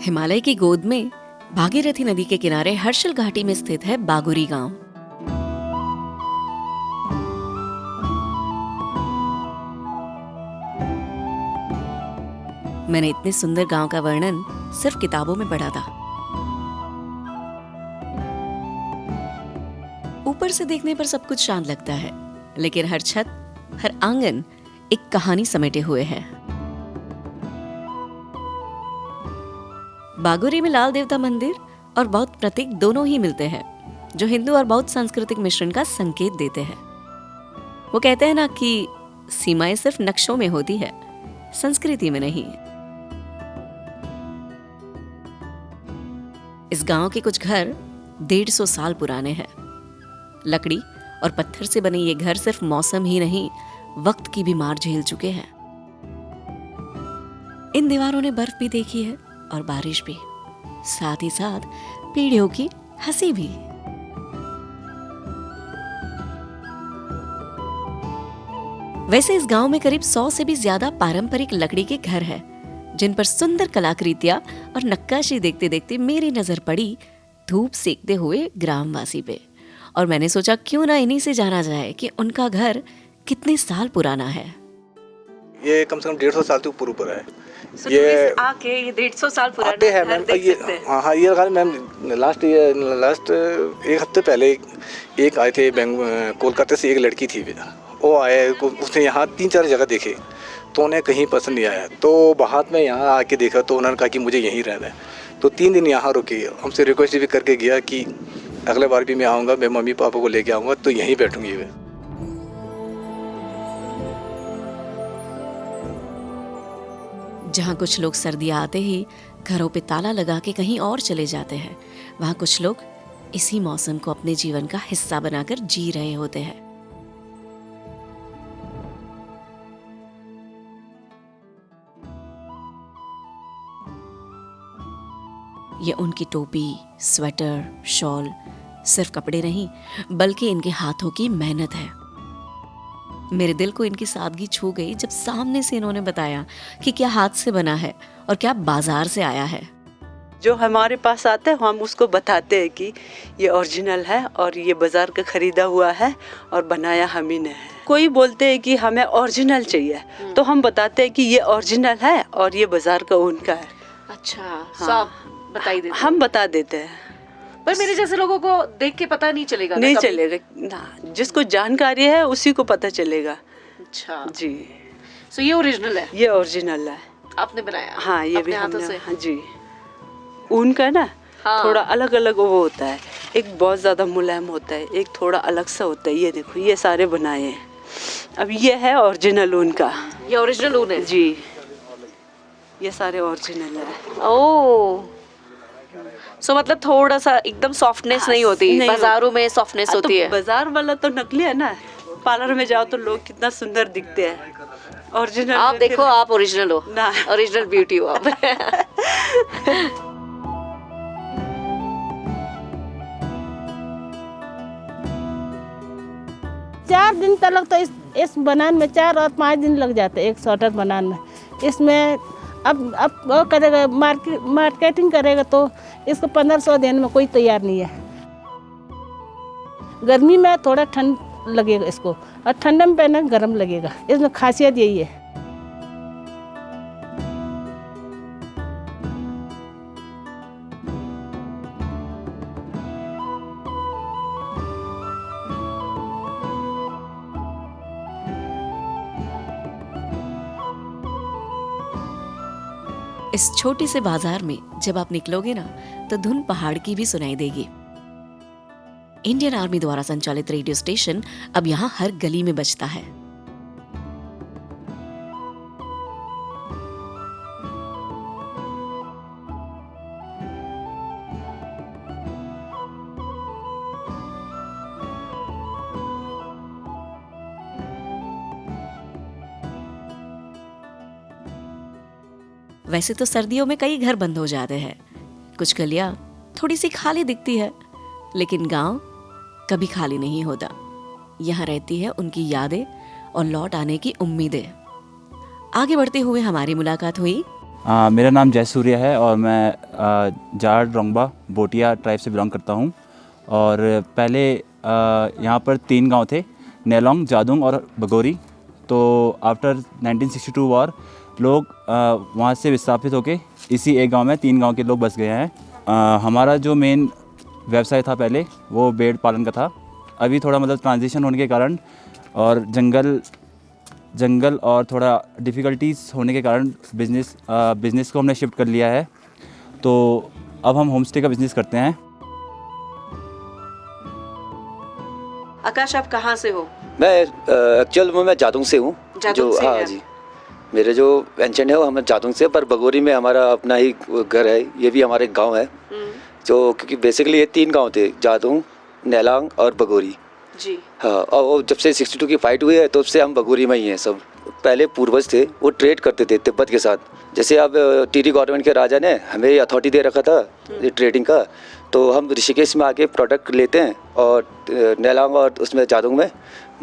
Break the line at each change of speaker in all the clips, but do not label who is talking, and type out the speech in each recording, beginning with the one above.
हिमालय की गोद में भागीरथी नदी के किनारे हर्षल घाटी में स्थित है बागुरी गांव। मैंने इतने सुंदर गांव का वर्णन सिर्फ किताबों में पढ़ा था। ऊपर से देखने पर सब कुछ शांत लगता है, लेकिन हर छत, हर आंगन एक कहानी समेटे हुए है। बागुरी में लाल देवता मंदिर और बौद्ध प्रतीक दोनों ही मिलते हैं, जो हिंदू और बौद्ध सांस्कृतिक मिश्रण का संकेत देते हैं। वो कहते हैं ना कि सीमाएं सिर्फ नक्शों में होती है, संस्कृति में नहीं। इस गांव के कुछ घर 150 साल पुराने हैं। लकड़ी और पत्थर से बने ये घर सिर्फ मौसम ही नहीं, वक्त की भी मार झेल चुके हैं। इन दीवारों ने बर्फ भी देखी है और बारिश भी, साथ ही साथ पीढ़ियों की हंसी भी। वैसे इस गांव में करीब 100 से भी ज्यादा पारंपरिक लकड़ी के घर हैं, जिन पर सुंदर कलाकृतियां और नक्काशी देखते देखते मेरी नजर पड़ी धूप सेकते हुए ग्रामवासी पे। और मैंने सोचा क्यों ना इन्हीं से जाना जाए कि उनका घर कितने साल पुराना है।
ये कम से कम 150 साल से ऊपर है।
ये आके ये 150 साल पुराना
है मैम। हाँ, ये मैम लास्ट एक हफ्ते पहले एक आए थे कोलकाता से, एक लड़की थी, वो आए, उसने यहाँ 3-4 जगह देखे तो उन्हें कहीं पसंद नहीं आया, तो बाद में यहाँ आके देखा तो उन्होंने कहा कि मुझे यहीं रहना है। तो 3 दिन यहाँ रुके, हमसे रिक्वेस्ट भी करके गया कि अगले बार भी मैं आऊँगा, मैं मम्मी पापा को लेके आऊँगा तो यहीं बैठूँगी मैं।
जहाँ कुछ लोग सर्दियाँ आते ही घरों पे ताला लगा के कहीं और चले जाते हैं, वहाँ कुछ लोग इसी मौसम को अपने जीवन का हिस्सा बनाकर जी रहे होते हैं। ये उनकी टोपी, स्वेटर, शॉल सिर्फ कपड़े नहीं, बल्कि इनके हाथों की मेहनत है। मेरे दिल को इनकी सादगी छू गई जब सामने से इन्होंने बताया कि क्या हाथ से बना है और क्या बाजार से आया है।
जो हमारे पास आता है हम उसको बताते हैं कि ये ओरिजिनल है और ये बाजार का खरीदा हुआ है और बनाया हम ही ने है। कोई बोलते हैं कि हमें ओरिजिनल चाहिए, तो हम बताते हैं कि ये ओरिजिनल है और ये बाजार का उनका है।
अच्छा,
हाँ, हम बता देते हैं।
पर मेरे जैसे लोगों को देख के पता नहीं चलेगा?
नहीं चलेगा ना, जिसको जानकारी है उसी को पता चलेगा।
अच्छा
जी।
सो ये ओरिजिनल है?
ये ओरिजिनल है।
आपने बनाया?
हाँ, ये भी
हाथों
हमने।
से?
हाँ जी। उनका ना थोड़ा अलग अलग वो होता है, एक बहुत ज्यादा मुलायम होता है, एक थोड़ा अलग सा होता है। ये देखो, ये सारे बनाए हैं। अब ये है ओरिजिनल उनका।
ये ओरिजिनल ऊन है?
जी, ये सारे ओरिजिनल है।
ओह, सो मतलब थोड़ा सा एकदम सॉफ्टनेस नहीं होती, बाजारों में सॉफ्टनेस होती है।
बाजार वाला तो नकली है ना, पार्लर में जाओ तो लोग कितना सुंदर दिखते हैं। ओरिजिनल
आप देखो, आप ओरिजिनल हो
ना,
ओरिजिनल ब्यूटी हो आप।
4 दिन तक तो इस बनाने में 4 और 5 दिन लग जाते हैं, एक स्वेटर बनाने में। इसमें अब वो करेगा, मार्केटिंग करेगा तो इसको 1500 देने में कोई तैयार नहीं है। गर्मी में थोड़ा ठंड लगेगा इसको, और ठंड में पहनना गर्म लगेगा। इसमें खासियत यही है।
इस छोटे से बाजार में जब आप निकलोगे ना, तो धुन पहाड़ की भी सुनाई देगी। इंडियन आर्मी द्वारा संचालित रेडियो स्टेशन अब यहाँ हर गली में बजता है। वैसे तो सर्दियों में कई घर बंद हो जाते हैं, कुछ गलियां थोड़ी सी खाली दिखती है, लेकिन गांव कभी खाली नहीं होता। यहाँ रहती है उनकी यादें और लौट आने की उम्मीदें। आगे बढ़ते हुए हमारी मुलाकात हुई
मेरा नाम जयसूर्य है और मैं जाट रोंगबा बोटिया ट्राइब से बिलोंग करता हूँ। और पहले यहाँ पर 3 गांव थे, नेलोंग, जादुंग और बगोरी। तो आफ्टर 1962 वॉर लोग वहाँ से विस्थापित होके इसी एक गांव में 3 गांव के लोग बस गए हैं। हमारा जो मेन व्यवसाय था पहले वो भेड़ पालन का था। अभी थोड़ा मतलब ट्रांजिशन होने के कारण और जंगल और थोड़ा डिफ़िकल्टीज़ होने के कारण बिज़नेस को हमने शिफ्ट कर लिया है। तो अब हम होम स्टे का बिज़नेस करते हैं।
आकाश, आप कहाँ से हो?
मैं एक्चुअल में मैं जादुंग से हूँ।
जादुंग से
हाँ
हैं?
जी, मेरे जो पेंशन है वो हम जादुंग से, पर बगोरी में हमारा अपना ही घर है। ये भी हमारे गांव है जो, क्योंकि बेसिकली ये 3 गांव थे, जादुंग, नेलांग और बगोरी
जी।
हाँ। और वो जब से 62 की फाइट हुई है तब से हम बगोरी में ही हैं सब। पहले पूर्वज थे वो ट्रेड करते थे तिब्बत के साथ। जैसे अब टीरी गवर्नमेंट के राजा ने हमें अथॉरिटी दे रखा था ये ट्रेडिंग का, तो हम ऋषिकेश में आके प्रोडक्ट लेते हैं और नेलांग और उसमें जादुंग में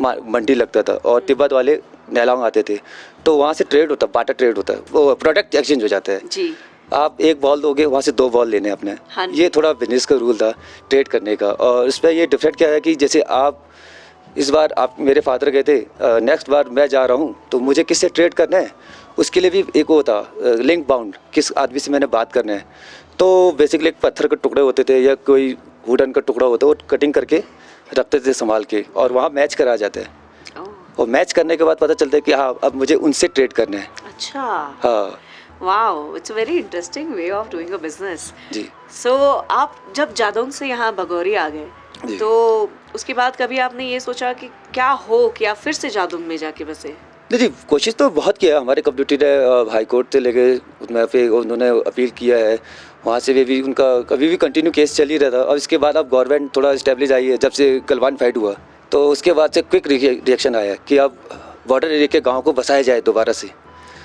मंडी लगता था और तिब्बत वाले नेलांग आते थे, तो वहाँ से ट्रेड होता, बाटर ट्रेड होता है, वो प्रोडक्ट एक्सचेंज हो जाता है
जी।
आप 1 बॉल दोगे वहाँ से 2 बॉल लेने अपने।
हाँ जी।
ये थोड़ा बिजनेस का रूल था ट्रेड करने का। और इस पर ये डिफरेंट क्या है कि जैसे आप इस बार आप मेरे फादर गए थे, नेक्स्ट बार मैं जा रहा हूँ तो मुझे किससे ट्रेड करना है उसके लिए भी एक वो था लिंक बाउंड, किस आदमी से मैंने बात करना है। तो बेसिकली एक पत्थर के टुकड़े होते थे या कोई वुडन का टुकड़ा होता है, वो कटिंग करके रखते थे संभाल के, और वहाँ मैच करा जाता है। और मैच करने के बाद पता चलता है कि हाँ अब मुझे उनसे ट्रेड करना है।
अच्छा।
हाँ
wow, it's a very interesting way of doing a business.
जी।
सो आप जब जादोंग से यहाँ बगोरी आ गए
जी।
तो उसके बाद कभी आपने ये सोचा कि क्या हो, क्या फिर से जादोंग में जाके बसे?
नहीं जी, कोशिश तो बहुत किया हमारे कम्युनिटी ने। हाई कोर्ट से लेके उसमें फिर उन्होंने अपील किया है, वहाँ से भी उनका कभी भी कंटिन्यू केस चल ही रहा था। और इसके बाद अब गवर्नमेंट थोड़ा इस्टेब्लिश आई है जब से गलवान फाइट हुआ, तो उसके बाद से क्विक रिएक्शन आया कि अब बॉर्डर एरिया के गाँव को बसाया जाए दोबारा से।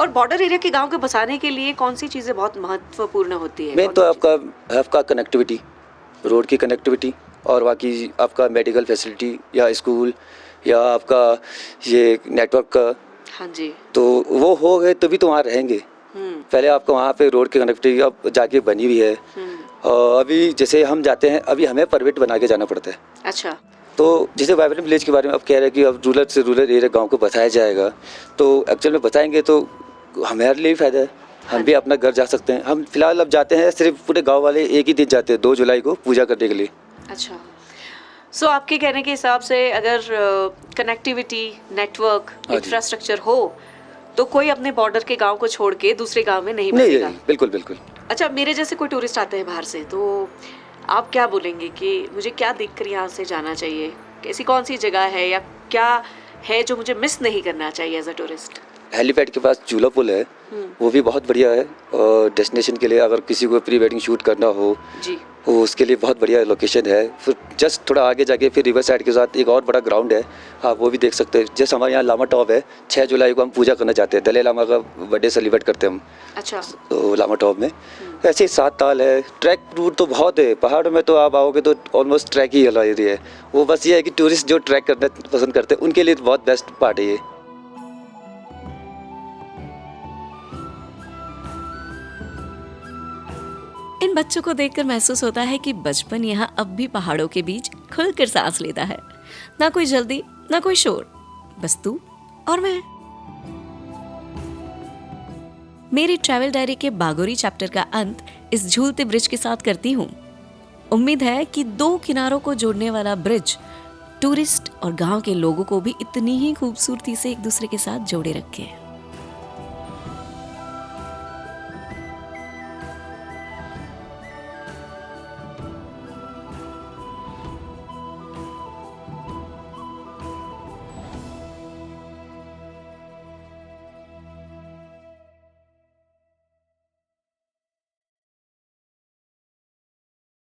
और बॉर्डर एरिया के गांव के बसाने के लिए कौन सी चीज़ें बहुत महत्वपूर्ण होती है?
मेन तो आपका कनेक्टिविटी, रोड की कनेक्टिविटी, और बाकी आपका मेडिकल फैसिलिटी या स्कूल या आपका ये नेटवर्क का।
हाँ जी।
तो वो हो गए तभी तो वहाँ रहेंगे। पहले आपको वहाँ पे रोड की कनेक्टिविटी अब जाके बनी हुई है। और अभी जैसे हम जाते हैं, अभी हमें परमिट बना के जाना पड़ता है।
अच्छा।
तो जैसे वाइब्रेंट विलेज के बारे में आप कह रहे हैं कि अब रूरल से रूरल एरिया गांव को बताया जाएगा, तो एक्चुअल में बताएंगे तो हमारे लिए भी फ़ायदा है, हम भी अपना घर जा सकते हैं। हम फिलहाल अब जाते हैं, सिर्फ पूरे गांव वाले एक ही दिन जाते हैं 2 जुलाई को पूजा करने के लिए।
अच्छा। सो आपके कहने के हिसाब से अगर कनेक्टिविटी, नेटवर्क, इंफ्रास्ट्रक्चर हो तो कोई अपने बॉर्डर के गांव को छोड़ के दूसरे गांव में नहीं बसेगा।
बिल्कुल बिल्कुल।
अच्छा, मेरे जैसे कोई टूरिस्ट आते हैं बाहर से, तो आप क्या बोलेंगे कि मुझे क्या देखकर यहाँ से जाना चाहिए? कैसी कौन सी जगह है या क्या है जो मुझे मिस नहीं करना चाहिए एज अ टूरिस्ट?
हेलीपैड के पास झूला पुल है, वो भी बहुत बढ़िया है। और डेस्टिनेशन के लिए अगर किसी को प्री वेडिंग शूट करना हो
जी,
वो उसके लिए बहुत बढ़िया लोकेशन है। फिर जस्ट थोड़ा आगे जाके फिर रिवर साइड के साथ एक और बड़ा ग्राउंड है, आप वो भी देख सकते हैं। जैसे हमारे यहाँ लामा टॉप है, 6 जुलाई को हम पूजा करना चाहते हैं, दलाई लामा का बर्थडे सेलिब्रेट करते हैं हम।
अच्छा।
तो लामा टॉप में ऐसे ही 7 ताल है। ट्रैक रूट तो बहुत है, पहाड़ों में तो आप आओगे तो ऑलमोस्ट ट्रैक ही वाला एरिया है वो। बस ये है कि टूरिस्ट जो ट्रैक करना पसंद करते हैं उनके लिए बहुत बेस्ट पार्ट है ये।
इन बच्चों को देखकर महसूस होता है कि बचपन यहाँ अब भी पहाड़ों के बीच खुलकर सांस लेता है। ना कोई जल्दी, ना कोई शोर, बस तू और मैं। मेरी ट्रैवल डायरी के बागोरी चैप्टर का अंत इस झूलते ब्रिज के साथ करती हूँ। उम्मीद है कि 2 किनारों को जोड़ने वाला ब्रिज टूरिस्ट और गांव के लोगों को भी इतनी ही खूबसूरती से एक दूसरे के साथ जोड़े रखे।